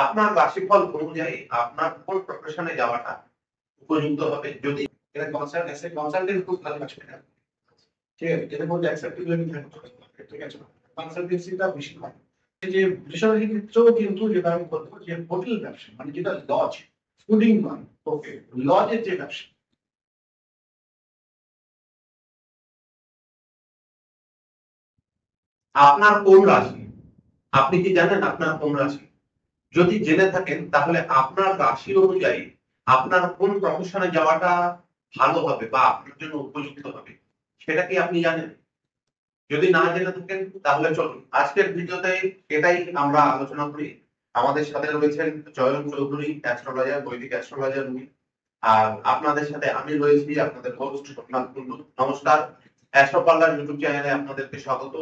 আপনার রাশিফল অনুযায়ী আপনার কোন প্রফেশনে যাওয়াটা উপযুক্ত হবে? যদি এটা কনসালটেন্ট খুব ভালো কাজ করে। ঠিক আছে, এটার মধ্যে অ্যাকসেপ্টেবিলিটি থাকে, ঠিক আছে, কনসালটেন্সিটা বেশি হয়। এই যে বেসরকারি ক্ষেত্রেও কিন্তু যেটা আমি বলবো যে হোটেল ব্যবসা মানে যেটা লজ, ফুডিং নয়, ওকে, লজের যে ব্যবসা। আপনার কোন রাশি? আপনি কি জানেন আপনার কোন রাশি? যদি জেনে থাকেন তাহলে আপনার রাশি অনুযায়ী আপনার কোন প্রফেশনে যাওয়াটা ভালো হবে বা আপনার জন্য উপযুক্ত হবে সেটা কি আপনি জানেন? যদি না জেনে থাকেন তাহলে চলুন আজকের ভিডিওতে এটাই আমরা আলোচনা করি। আমাদের সাথে রয়েছেন জয়ন চৌধুরী, অ্যাস্ট্রোলজার, বৈদিক অ্যাস্ট্রোলজার উনি। আর আপনাদের সাথে আমি রয়েছি আপনাদের হোস্ট সোমনাথ কুন্ডু। নমস্কার, অ্যাস্ট্রো পার্লার ইউটিউব চ্যানেলে আপনাদেরকে স্বাগত।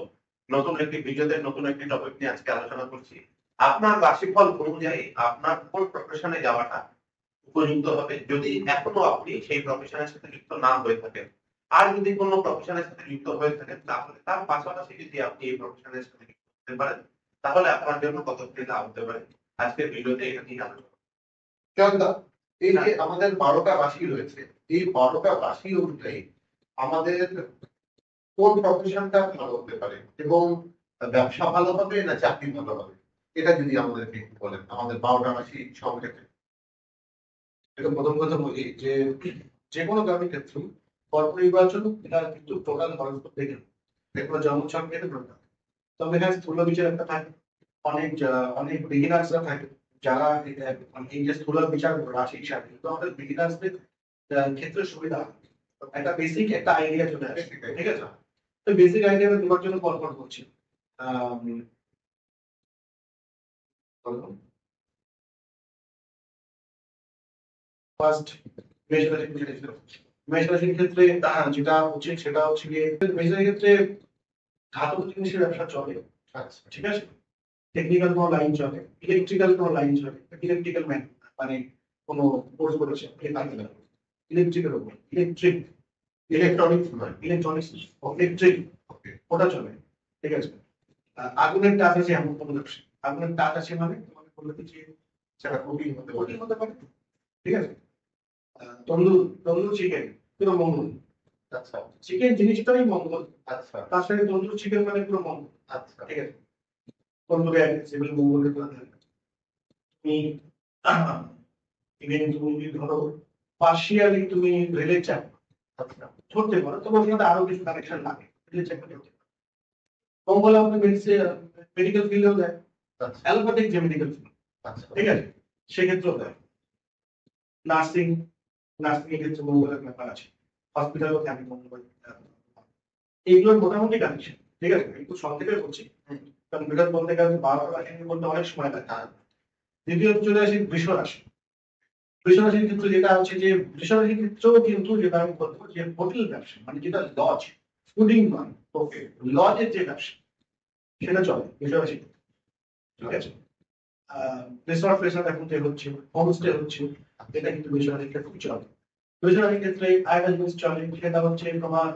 নতুন একটি ভিডিওতে নতুন একটি টপিক নিয়ে আজকে আলোচনা করছি। আপনার রাশিফল অনুযায়ী আপনার কোন প্রফেশনে যাওয়াটা উপযুক্ত হবে যদি এখনো আপনি সেই প্রফেশনের সাথে যুক্ত না হয়ে থাকেন। আর যদি কোনো প্রফেশনের সাথে যুক্ত হয়ে থাকেন তাহলে তার পাশাপাশি যদি আপনি এই প্রফেশনের সাথে যুক্ত হতে পারেন তাহলে আপনার জন্য কতটি লাভ হতে পারে আজকের ভিডিওতে এটা নিয়ে আলোচনা। চন্দা, এই যে আমাদের 12টা রাশি রয়েছে, এই 12টা রাশি অনুযায়ী আমাদের কোন প্রফেশনটা ভালো হতে পারে এবং ব্যবসা ভালো হবে না চাকরি ভালো হবে, এটা যদি আমাদেরকে একটু বলেন আমাদের 12টা রাশি সংক্ষেপে। এটা প্রথম কথা বলি যে যে কোনো কাজের ক্ষেত্রে কর্ম নির্বাচন এটা কিন্তু টোটাল হরস্কোপ দেখে এগুলো জন্মছক দেখে দরকার। তবে এখানে স্থূল বিচার একটা থাকে, অনেক বিগিনার্সরা থাকে যারা এই যে স্থূল বিচার রাশি হিসাবে তো আমাদের বিগিনার্সদের ক্ষেত্রে সুবিধা হয়। একটা বেসিক একটা আইডিয়া চলে আসে, ঠিক আছে। তো বেসিক আইডিয়াটা দেওয়ার জন্য কল করছি। ফার্স্ট মেষ রাশির ক্ষেত্রে যেটা হচ্ছে সেটা হচ্ছে গিয়ে মেষ রাশির ক্ষেত্রে ধাতব জিনিসের ব্যবসা চলে, আচ্ছা, ঠিক আছে। টেকনিক্যাল কোনো লাইন চলে, ইলেকট্রিক্যাল কোনো লাইন চলে, ইলেকট্রিক্যাল ম্যান মানে কোনো কোর্স করেছে ইলেকট্রিকের উপর, ইলেকট্রিক, ইলেকট্রনিক্স নয়, ইলেকট্রনিক্স, ইলেকট্রিক, ওটা চলে, ঠিক আছে। আগুনের টাচ আছে এমন কোনো ব্যবসা, আগুনের টাচ আছে মানে তোমাকে বলে দিচ্ছি সেটা কুকিং হতে পারে, ঠিক আছে। তন্দুর, তন্দুর চিকেন পুরো মঙ্গল। আচ্ছা, চিকেন জিনিসটাই মঙ্গল, আচ্ছা, তার সাথে তন্দুর চিকেন মানে পুরো মঙ্গল, আচ্ছা, ঠিক আছে। তন্দুরে সেগুলো মঙ্গলের কথা তুমি ইভেন তুমি যদি ধরো পার্সিয়ালি তুমি রেলে চাপ আচ্ছা, ধরতে পারো, তবে ওর মধ্যে আরো কিছু কানেকশন লাগে, রেলে চাপ ধরতে পারো। মঙ্গল আমাকে মেডিকেল ফিল্ডেও দেয়, আচ্ছা, অ্যালোপ্যাথিক যে মেডিকেল ফিল্ড, আচ্ছা, ঠিক আছে, সেক্ষেত্রেও দেয়। নার্সিং, নার্সিং এর ক্ষেত্রে মঙ্গলের ব্যাপার আছে, হসপিটালও থাকে মঙ্গল। এইগুলোর মোটামুটি কানেকশন, ঠিক আছে। একটু সংক্ষেপে বলছি কারণ বিরাট বলতে গেলে 12 রাশি বলতে অনেক সময় লাগে। দ্বিতীয়ত চলে আসি বৃষ রাশি। বৃষ রাশির ক্ষেত্রে যেটা হচ্ছে যে বৃষ রাশির ক্ষেত্রেও কিন্তু যেটা আমি বলবো যে হোটেল ব্যবসা মানে যেটা লজ, ফুডিং নয়, ওকে, লজের যে ব্যবসা সেটা চলে বৃষ রাশি, ঠিক আছে। রিসর্ট ফেসর্ট এখন যে হচ্ছে, হোমস্টে হচ্ছে, এটা কিন্তু বৃষ রাশির ক্ষেত্রে চলে। বৃষ রাশির ক্ষেত্রে আইডল চলে, সেটা হচ্ছে তোমার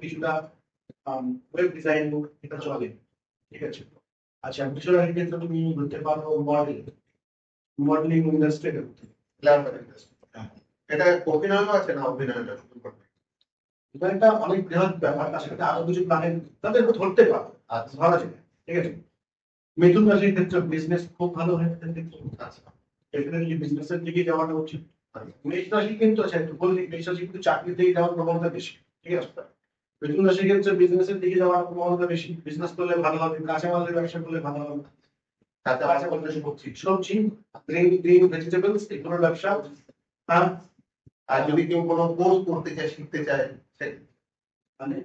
কিছুটা ওয়েব ডিজাইন, এটা চলে, ঠিক আছে। আচ্ছা, বৃষ রাশির ক্ষেত্রে তুমি বলতে পারো মডেল, মডেলিং ইন্ডাস্ট্রি। এটা অভিনয় আছে না অভিনয় না শুধু করবে? এটা একটা অনেক বৃহৎ ব্যাপার, তার সাথে আরো কিছু প্ল্যানেট তাদেরকে ধরতে পারো, আচ্ছা, ভালো আছে, ঠিক আছে। মিথুন রাশির ক্ষেত্রে বিজনেস খুব ভালো হয় এদের ক্ষেত্রে, আচ্ছা, ডেফিনেটলি বিজনেসের দিকে যাওয়াটা উচিত। মেষ রাশি কিন্তু আছে একটু বলি, মেষ রাশি কিন্তু চাকরির দিকে যাওয়ার প্রবণতা বেশি, ঠিক আছে। মিথুন রাশির ক্ষেত্রে বিজনেসের দিকে যাওয়ার প্রবণতা বেশি, বিজনেস করলে ভালো হবে, কাঁচামালের ব্যবসা করলে ভালো হবে, কাঁচা বলতে সবজি, গ্রিন গ্রিন ভেজিটেবলস এগুলোর ব্যবসা। হ্যাঁ, আর যদি কেউ কোনো কোর্স করতে চায় শিখতে চায় মানে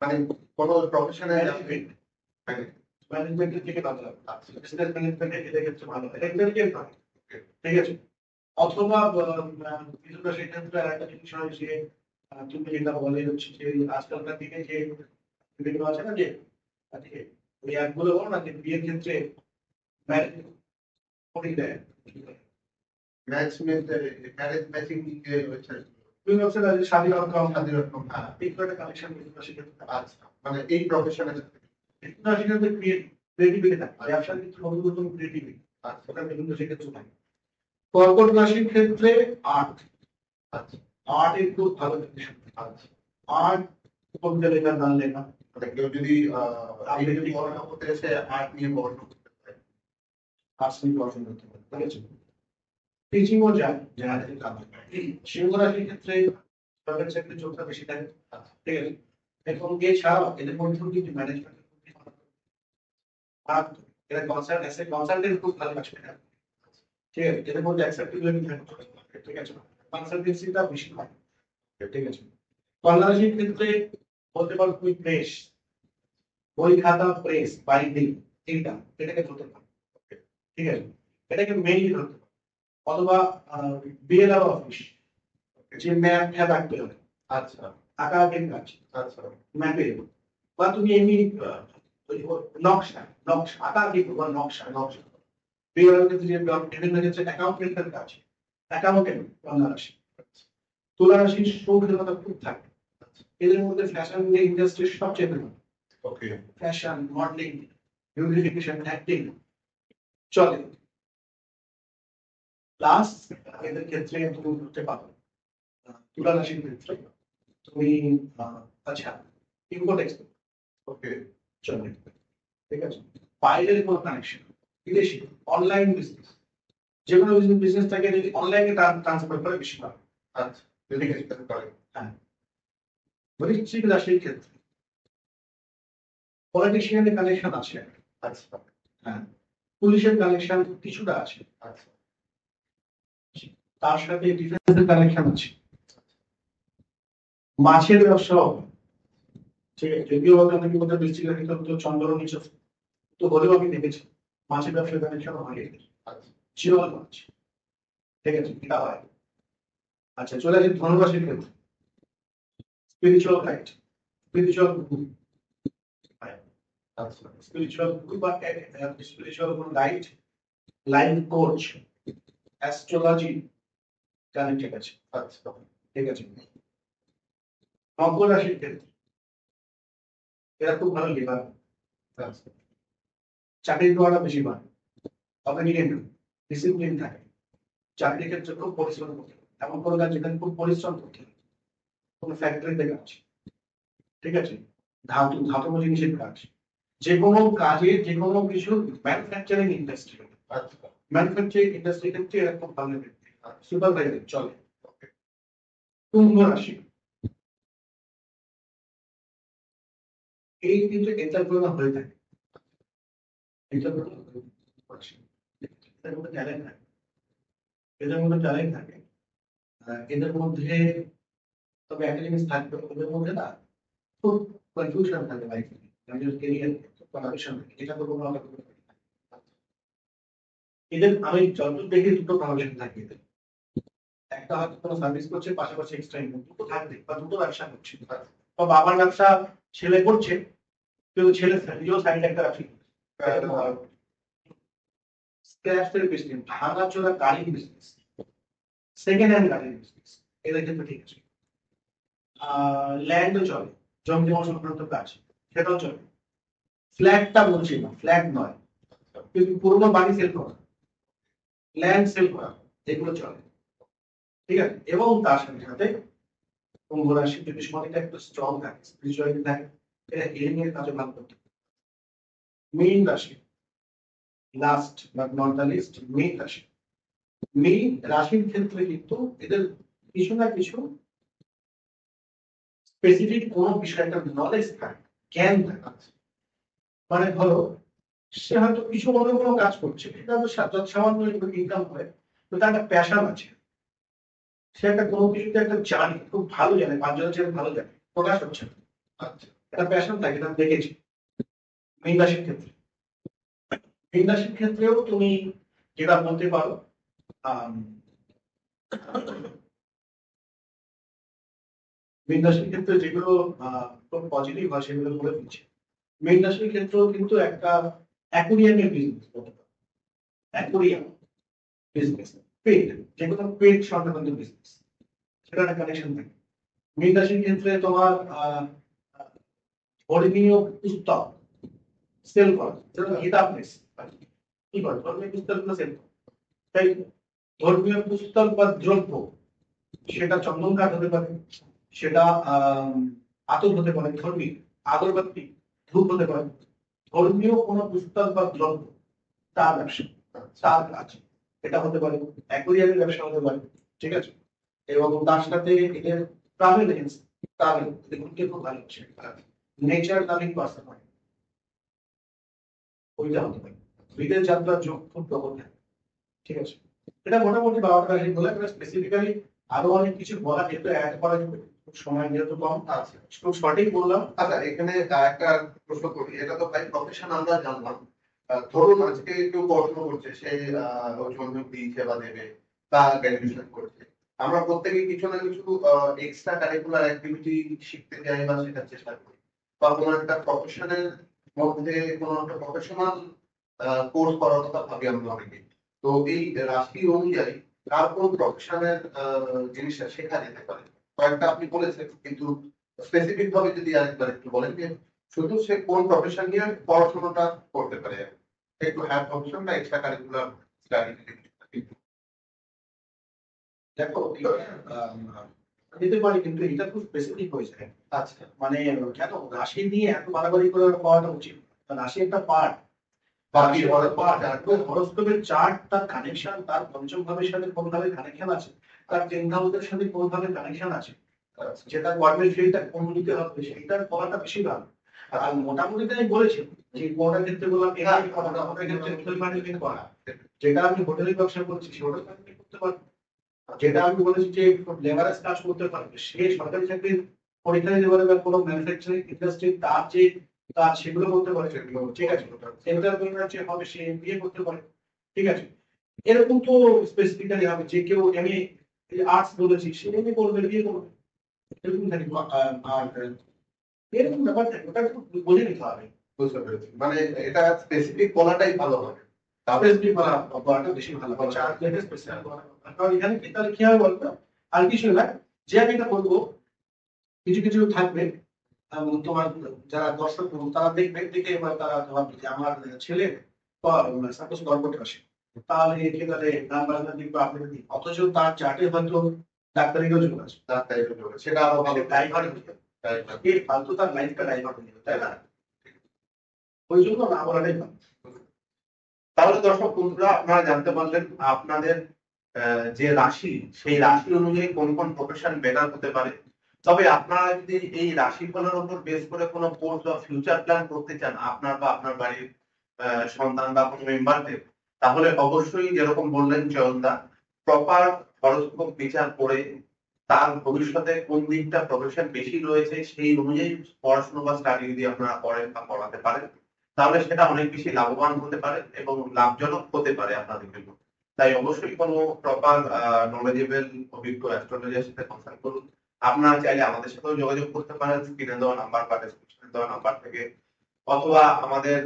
মানে কোনো প্রফেশনে ম্যানেজমেন্টের দিকে ভালো হবে, বিজনেস ম্যানেজমেন্টের এদের ক্ষেত্রে ভালো হয়, ঠিক আছে। অথবা কিছু সেক্ষেত্রে একটা জিনিস হয় যে তুমি যেটা বলে হচ্ছে যে আজকালকার দিনে যে বিভিন্ন আছে না যে ঠিক আছে, ওই অ্যাপগুলো বলো না যে বিয়ের ক্ষেত্রে ম্যারেজ করে দেয়, ম্যারেজ ম্যাচিং ওয়েবসাইট, বিভিন্ন ওয়েবসাইট আছে, শাদী.com, স্বাধীন, হ্যাঁ, এই একটা কালেকশন সেক্ষেত্রে। আচ্ছা, মানে এই প্রফেশনে সেক্ষেত্রে ক্রিয়েটিভিটি থাকে, ব্যবসার ক্ষেত্রে নতুন নতুন ক্রিয়েটিভিটি, আচ্ছা ওটা বিভিন্ন সেক্ষেত্রে থাকে। কর্কট রাশির ক্ষেত্রে আর্ট, আচ্ছা আর্ট একটু ভালো condition। আচ্ছা। আর্ট কবিতা লেখা, গান লেখা, মানে কেউ যদি আপনি যদি পড়াশোনা করতে এসে আর্ট নিয়ে পড়াশোনা করতে পারে। আর্টস নিয়ে পড়াশোনা করতে পারে, ঠিক আছে। টিচিংও যায়, যারা থেকে কাজ করে। সিংহ রাশির ক্ষেত্রে সরকারি চাকরির যোগটা বেশি থাকে, ঠিক আছে। এখন এছাড়াও এদের মধ্যেও কিন্তু ম্যানেজমেন্ট আর এরা কনসালটেন্ট খুব ভালো কাজ করে, ঠিক আছে। এদের মধ্যে অ্যাকসেপ্টেবিলিটি থাকে, ঠিক আছে। কনসালটেন্সিটা বেশি হয়, ঠিক আছে। কন্যা রাশির ক্ষেত্রে বলতে পারো তুমি প্রেস, বই খাতা, প্রেস, বাইন্ডিং, এইটা এটাকে ধরতে পারো, ঠিক আছে। এটাকে মেইনলি ধরতে পারো। অথবা বিএলআর অফিস, যে ম্যাপ ট্যাপ আঁকতে হবে, আচ্ছা আঁকা আঁকির কাজ, আচ্ছা ম্যাপে, বা তুমি এমনি নকশা নকশা আঁকা আঁকি বা নকশা নকশা। বিএলআর ক্ষেত্রে যে বিভিন্ন ক্ষেত্রে অ্যাকাউন্টেন্টের কাজ, অ্যাকাউন্টেন্ট কন্যা রাশি। তুলা রাশির সৌন্দর্যতা খুব থাকে, এদের মধ্যে ফ্যাশন ইন্ডাস্ট্রির সবচেয়ে ভালো, ওকে ফ্যাশন, মডেলিং, বিউটিফিকেশন, অ্যাক্টিং চলে। প্লাস এদের ক্ষেত্রে তুমি করতে পারো তুলা রাশির ক্ষেত্রে তুমি আচ্ছা ইম্পোর্ট এক্সপোর্ট ওকে চলে, ঠিক আছে। বাইরের কোনো কানেকশন, বিদেশি অনলাইন বিজনেস, যে কোনো বিজনেস থেকে যদি অনলাইনে ট্রান্সফার করে বেশি ভালো। আচ্ছা যদি কিছু করতে পারে। হ্যাঁ, বৃশ্চিক রাশির ক্ষেত্রে পলিটিশিয়ানের কানেকশন আছে, আচ্ছা হ্যাঁ, পুলিশের কানেকশন কিছুটা আছে, আচ্ছা তার সাথে ডিফেন্সের কানেকশন আছে, মাছের ব্যবসাও, ঠিক আছে। যদিও আমি বলতে বৃশ্চিক রাশি তো চন্দ্র নিচে, তো হলেও আমি দেখেছি মাছের ব্যবসার কানেকশন হয়, আচ্ছা জিওল মাছ, ঠিক আছে, এটা হয়। আচ্ছা, চলে আসি ধনুরাশির ক্ষেত্রে, স্পিরিচুয়াল গাইড, স্পিরিচুয়াল গুরু, আচ্ছা স্পিরিচুয়াল গুরু বা স্পিরিচুয়াল কোন guide, life coach, astrology connected আছে, আচ্ছা ঠিক আছে। মকর রাশির ক্ষেত্রে এরা খুব ভালো লিডার, আচ্ছা চাকরি করাটা বেশি পায়, অর্গানিক ডিসিপ্লিন থাকে, চাকরির ক্ষেত্রে খুব পরিশ্রম করতে হবে, এমন কোনো কাজ যেখানে খুব পরিশ্রম করতে হবে, কোনো ফ্যাক্টরিতে কাজ, ঠিক আছে, ধাতব জিনিসের কাজ, যে কোনো কাজে যে কোনো কিছু ম্যানুফ্যাকচারিং ইন্ডাস্ট্রি, আচ্ছা ম্যানুফ্যাকচারিং ইন্ডাস্ট্রি ক্ষেত্রে এরা খুব ভালো সুপারভাইজার চলে। কুম্ভ রাশি, এই কিন্তু এন্টারপ্রেনার হয়ে থাকে, এন্টারপ্রেনার এদের মধ্যে ট্যালেন্ট থাকে, এদের মধ্যে ট্যালেন্ট থাকে, এদের মধ্যে তবে একটা জিনিস থাকবে ওদের মধ্যে না, খুব কনফিউশন থাকে লাইফে, কেরিয়ার কনফিউশন থাকে, এটা তো কোনো এদের আমি যতদূর দেখি দুটো প্রফেশন থাকে এদের, একটা হয়তো কোনো সার্ভিস করছে, পাশাপাশি এক্সট্রা ইনকাম দুটো থাকবে, বা দুটো ব্যবসা করছে, বা বাবার ব্যবসা ছেলে করছে, কিন্তু ছেলে নিজেও সাইডে একটা ব্যবসা স্ক্র্যাপের বিজনেস, ভাঙাচোরা গাড়ির বিজনেস, সেকেন্ড হ্যান্ড গাড়ির বিজনেস, এদের ক্ষেত্রে ঠিক আছে। ল্যান্ডও চলে, জমি জমা সংক্রান্ত কাজ সেটাও চলে, ফ্ল্যাটটা বলছি না, ফ্ল্যাট নয়, কিন্তু পুরোনো বাড়ি সেল করা, ল্যান্ড সেল করা, এগুলো চলে, ঠিক আছে। এবং তার সাথে সাথে কুম্ভ রাশি যদি সময়টা একটু স্ট্রং থাকে, স্পিরিচুয়ালিটি থাকে, এটা হিলিং এর কাজে ভালো করতে পারে। মীন রাশি, last but not the least, মীন রাশি। মীন রাশির ক্ষেত্রে কিন্তু এদের কিছু না কিছু স্পেসিফিক কোনো বিষয়ে একটা নলেজ থাকে, জ্ঞান থাকে, মানে ধরো সে হয়তো কিছু অন্য কোনো কাজ করছে, এটা তো সামান্য ইনকাম করে, তো তার একটা প্যাশন আছে, সে একটা কোনো কিছুতে একটা জানে, খুব ভালো জানে, পাঁচজনের চেয়ে ভালো জানে, প্রকাশ হচ্ছে না, আচ্ছা, একটা প্যাশন থাকে, এটা আমি দেখেছি মীন রাশির ক্ষেত্রে। মীন রাশির ক্ষেত্রেও তুমি যেটা বলতে পারো, মীন রাশির ক্ষেত্রে যেগুলো খুব পজিটিভ হয় সেগুলো বলে দিচ্ছে। মীন রাশির ক্ষেত্রেও কিন্তু একটা অ্যাকুরিয়ামের বিজনেস করতে পারো, অ্যাকুরিয়াম বিজনেস, পেট, যে কোনো পেট সংক্রান্ত বিজনেস, সেটা একটা কানেকশন থাকে। মীন রাশির ক্ষেত্রে তোমার ধর্মীয় পুস্তক সেল করা, যেটা হিতাবনেস, কি বলে ধর্মীয় পুস্তক প্লাস তাই তো? ধর্মীয় পুস্তক বা দ্রব্য সেটা চন্দন কাঠ হতে পারে, সেটা আতর হতে পারে, ধর্মীয় আগরবাতি ধূপ হতে পারে। ধর্মীয় কোনো পুস্তক বা দ্রব্য তার ব্যবসা, তার কাজ, এটা হতে পারে। অ্যাকোয়ারিয়ামের ব্যবসা হতে পারে, ঠিক আছে। এবং তার সাথে এদের ট্রাভেল এজেন্সি, ট্রাভেল দেখুন খুব ভালো হচ্ছে, নেচার লাভিং পার্সন হয়, ওইটা হতে পারে। বিদেশ যাত্রার যোগ খুব প্রবল থাকে, ঠিক আছে। এটা মোটামুটি 12টা লাইন বলে, স্পেসিফিক্যালি আরো অনেক কিছু বলা যেত, অ্যাড করা যেত, সময় যেহেতু কম। আচ্ছা খুব সঠিক বললাম। আচ্ছা, এখানে একটা প্রশ্ন করি, এটা তো ভাই প্রফেশন আমরা জানলাম। ধরুন আজকে কেউ পড়াশোনা করছে, সে জন্মদি সেবা দেবে, বা গ্র্যাজুয়েশন করছে, আমরা প্রত্যেকে কিছু না কিছু এক্সট্রা কারিকুলার অ্যাক্টিভিটি শিখতে যাই বা শেখার চেষ্টা করি, বা কোনো একটা প্রফেশনের মধ্যে কোনো একটা প্রফেশনাল কোর্স করার কথা ভাবি আমরা অনেকে। তো এই রাশি অনুযায়ী কার কোন প্রফেশনের জিনিসটা শেখা যেতে পারে? কয়েকটা আপনি বলেছেন, কিন্তু স্পেসিফিক ভাবে যদি আরেকবার একটু বলেন যে শুধু সে কোন প্রফেশন নিয়ে পড়াশোনাটা করতে পারে, একটু হ্যাঁ প্রফেশন বা এক্সট্রা কারিকুলার স্টাডি। দেখো দিতে পারি, কিন্তু এটা খুব স্পেসিফিক হয়ে যায়। আচ্ছা মানে কেন রাশি নিয়ে এত বাড়াবাড়ি করে পাওয়াটা উচিত না। রাশি একটা পার্ট, বাকি হরস্কোপের চার্ট, তার কানেকশন, তার পঞ্চম ভাবের সাথে কোনভাবে কানেকশন আছে, তার 10th হাউসের সাথে কোনভাবে কানেকশন আছে, আচ্ছা যে তার কর্মের ফিল্ডটা কোন দিকে হবে, সেইটার বলাটা বেশি ভালো। আর মোটামুটি আমি বলেছি যে কোনটা ক্ষেত্রে বললাম এটাই করা, ওটার ক্ষেত্রে হোটেল ম্যানেজমেন্ট করা, যেটা আমি হোটেলের ব্যবসা করছি সে হোটেল ম্যানেজমেন্ট করতে পারবো। যেটা আমি বলেছি যে লেবারেজ কাজ করতে পারবে, সে সরকারি চাকরির পরীক্ষায় লেবারেজ বা কোনো ম্যানুফ্যাকচারিং ইন্ডাস্ট্রি তার যে কাজ সেগুলো করতে পারে, সেগুলো ঠিক আছে। এন্টারপ্রেনার যে হবে সে এমবিএ করতে পারে, ঠিক আছে। এরকম তো স্পেসিফিক্যালি হবে যে কেউ এমএ আর্টস বলেছি সে এমএ করবে, বিয়ে করবে, এরকম থাকে। আর এরকম ব্যাপার থাকে, ওটা একটু বুঝে নিতে হবে। বুঝতে পেরেছি, মানে এটা স্পেসিফিক বলাটাই ভালো হবে। স্পেসিফিক বলাটা বেশি ভালো হয়, চার প্লেটে স্পেসিফিক বলা। কারণ এখানে কি তাহলে কি হবে বলতো, আর কিছু না, যে আমি এটা বলবো কিছু কিছু থাকবে তোমার যারা দর্শক তারা দেখবে, দেখে এবার তারা ভাববে যে আমার ছেলে সাপোজ গর্ভটা আসে, তাহলে একে তাহলে গান বাজনা দিক বা আপনাদের দিক, অথচ তার চার্টে হয়তো ডাক্তারিরও যোগ আছে, সেটা আরো ভালো ড্রাইভার এই ফালতু তার লাইফটা ড্রাইভার হয়ে যাবে, তাই না? ওই জন্য না বলাটাই ভালো। তাহলে দর্শক বন্ধুরা, আপনারা জানতে পারলেন আপনাদের যে রাশি, সেই রাশি অনুযায়ী কোন কোন প্রফেশন বেটার হতে পারে। তবে আপনারা যদি এই রাশিফলের উপর বেস করে কোনো কোর্স বা ফিউচার প্ল্যান করতে চান আপনার বা আপনার বাড়ির সন্তান বা কোনো মেম্বারদের, তাহলে অবশ্যই যেরকম বললেন জয়ন্দা, প্রপার হরোস্কোপ বিচার করে তার ভবিষ্যতে কোন দিকটা প্রফেশন বেশি রয়েছে সেই অনুযায়ী পড়াশোনা বা স্টাডি যদি আপনারা করেন বা পড়াতে পারেন, তাহলে সেটা অনেক বেশি লাভবান হতে পারে এবং লাভজনক হতে পারে আপনাদের জন্য। তাই অবশ্যই কোনো প্রপার নলেজেবল অভিজ্ঞ অ্যাস্ট্রোলজারের সাথে কনসাল্ট করুন। আপনারা চাইলে আমাদের সাথেও যোগাযোগ করতে পারেন স্ক্রিনে দেওয়া নাম্বার বা ডেসক্রিপশনে দেওয়া নাম্বার থেকে, অথবা আমাদের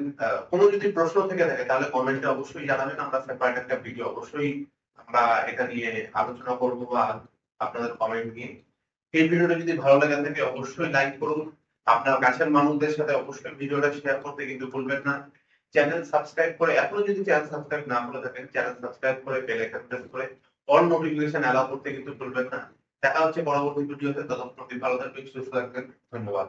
কোনো যদি প্রশ্ন থেকে থাকে তাহলে কমেন্টে অবশ্যই জানাবেন। আমরা সেপারেট একটা ভিডিও অবশ্যই আমরা এটা নিয়ে আলোচনা করবো বা আপনাদের কমেন্ট নিয়ে। এই ভিডিওটা যদি ভালো লাগে থাকে অবশ্যই লাইক করুন, আপনার কাছের মানুষদের সাথে অবশ্যই ভিডিওটা শেয়ার করতে কিন্তু ভুলবেন না। চ্যানেল সাবস্ক্রাইব করে, এখনো যদি চ্যানেল সাবস্ক্রাইব না করে থাকেন চ্যানেল সাবস্ক্রাইব করে বেল আইকন প্রেস করে অল নোটিফিকেশন অ্যালাউ করতে কিন্তু ভুলবেন না। দেখা হচ্ছে পরবর্তী ভিডিওতে, ততক্ষণ ভালো থাকবেন, সুস্থ থাকবেন, ধন্যবাদ।